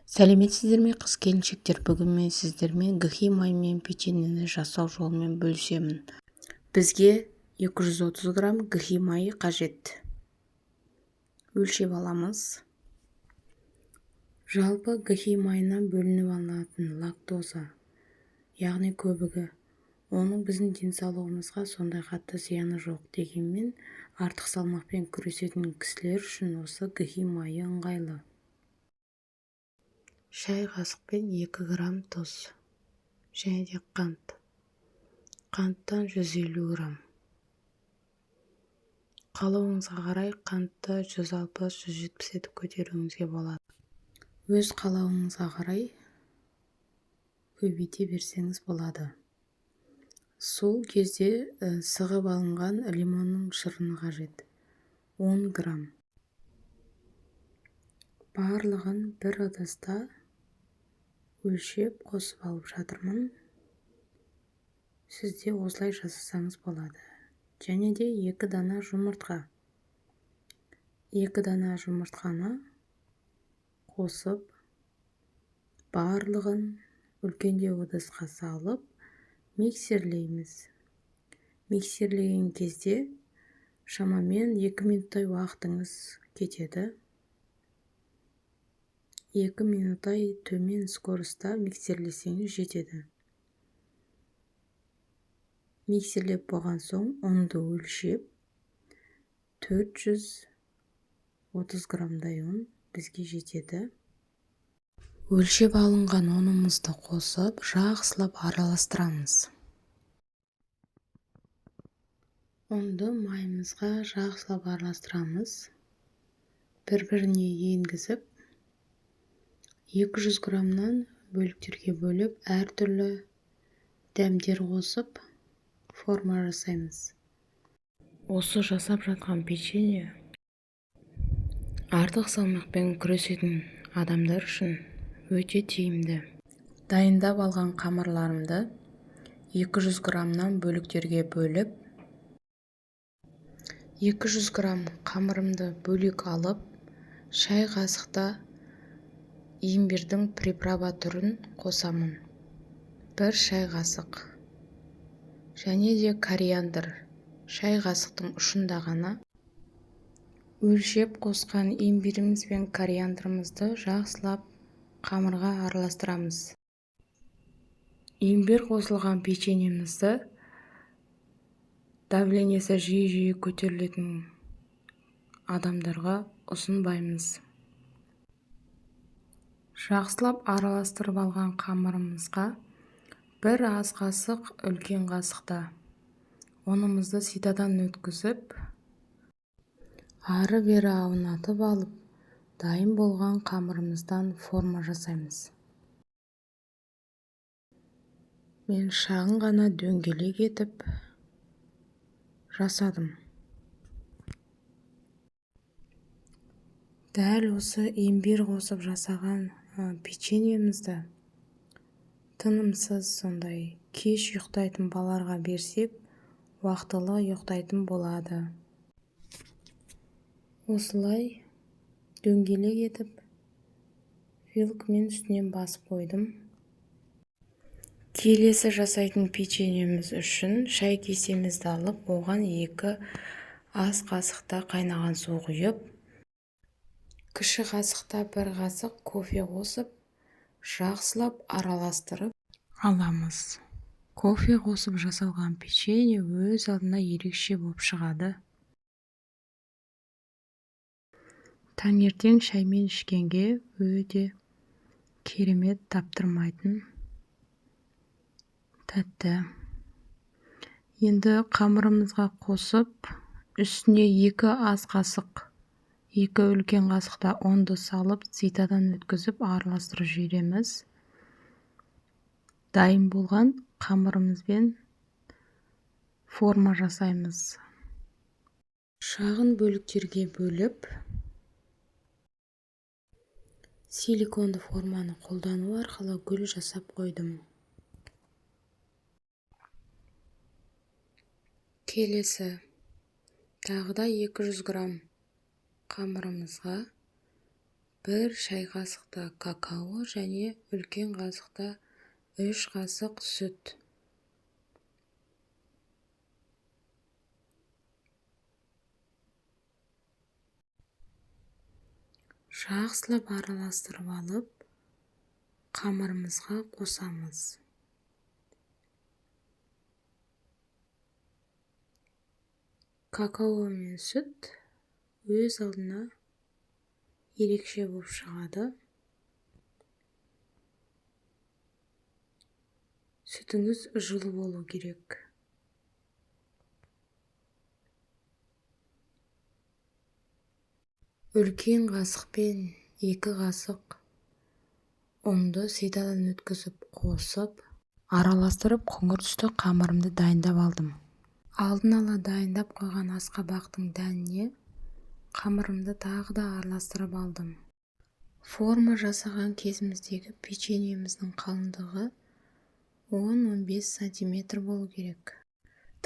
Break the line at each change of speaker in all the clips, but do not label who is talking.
Сәлеметсіздер ме қыз-келіншектер? Бүгін мен сіздермен гхи маймен печеньені жасау жолымен бөлісемін. Бізге 230 грамм гхи майы қажет. Өлшеп аламыз. Жалпы гхи майынан бөлініп алынатын лактоза, яғни көбігі, оның біздің денсаулығымызға сондай қатты зияны жоқ. Дегенмен, артық салмақпен күресетін кісілер үшін осы гхи майы ыңғайлы. Шай қасықпен 2 грамм тұз және де қант. Қанттан 150 грамм. Қалауыңызға қарай қантты 160-170 етіп көтеруіңізге болады. Өз қалауыңызға қарай көбейте берсеңіз болады. Сол кезде сығып алынған лимонның шырыны қажет. 10 грамм. Барлығын бір ыдыста өлшеп қосып алып жатырмын. Сізде осылай жасасаңыз болады. Және де 2 дана жұмыртқа. 2 дана жұмыртқаны қосып, барлығын үлкендеу ыдысқа салып, миксерлейміз. Миксерлеген кезде шамамен 2 минуттай уақытыңыз кетеді. 2 минуттай төмен скоростта миксерлесеңіз жетеді. Миксерлеп болған соң ұнды өлшеп, 430 граммдай ұн бізге жетеді. Өлшеп алынған ұнымызды қосып, жақсылап араластырамыз. Ұнды майымызға жақсылап араластырамыз. Бір-біріне енгізіп, 200 граммнан бөліктерге бөліп, әртүрлі дәмдер қосып, форма жасаймыз. Осы жасап жатқан печенье артық салмақпен күресетін адамдар үшін өте тиімді. Дайындап алған қамырларымды 200 граммнан бөліктерге бөліп, 200 грамм қамырымды бөлек алып, шай қасықта имбирдің приправа түрін қосамын. 1 шай қасық. Және де кориандр. Шай қасықтың ұшында ғана. Өлшеп қосқан имбиріміз бен кориандрымызды жақсылап қамырға араластырамыз. Имбир қосылған печеньемізді давлениесі жиі көтерілетін адамдарға ұсынбаймыз. Жақсылап араластырып алған қамырымызға 1 ас қасық үлкен қасықта ұнымызды ситадан өткізіп, ары-бері аунатып алып, дайын болған қамырымыздан форма жасаймыз. Мен шағын ғана дөңгелек етіп жасадым. Дәл осы имбир қосып жасаған печеньемізді тынымсыз сондай кеш ұйықтайтын балаларға берсек, уақытылы ұйықтайтын болады. Осылай дөңгелек етіп, вилкамен үстінен басып қойдым. Келесі жасайтын печеньеміз үшін шай кесемізді алып, оған 2 ас қасықта қайнаған су құйып, кіші қасықта 1 қасық кофе қосып, жақсылап араластырып аламыз. Кофе қосып жасалған печенье өз алдына ерекше болып шығады. Таңертең шаймен ішкенге өте керемет, таптырмайтын, тәтті. Енді қамырымызға қосып, үстіне 2 ас қасық, 2 үлкен қасықта ұнды салып, ситадан өткізіп араластырып жібереміз. Дайын болған қамырымызбен форма жасаймыз. Шағын бөліктерге бөліп, силиконды форманы қолдану арқылы гүл жасап қойдым. Келесі, тағы да 200 грамм қамырымызға 1 шай қасықта какао және үлкен қасықта 3 қасық сүт. Жақсылап араластырып алып, қамырымызға қосамыз. Какао мен сүт өз алдына ерекше болып шығады. Сүтіңіз жылы болу керек. Үлкен қасықпен 2 қасық ұнды сидадан өткізіп қосып, араластырып қоңыр түсті қамырымды дайындап алдым. Алдын ала дайындап қойған асқабақтың дәніне қамырымды тағы да араластырып алдым. Форма жасаған кезіміздегі печеньеміздің қалыңдығы 10-15 см болу керек.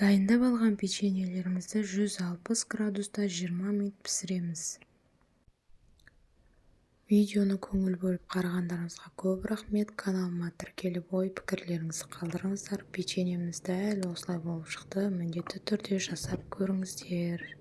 Дайындап алған печеньелерімізді 160 градуста 20 минут пісіреміз. Видеоны көңіл бөліп қарағандарыңызға көп рахмет. Каналыма тіркеліп ой-пікірлеріңізді қалдырыңыздар. Печеньеміз дәл осылай болып шықты. Міндетті түрде жасап көріңіздер.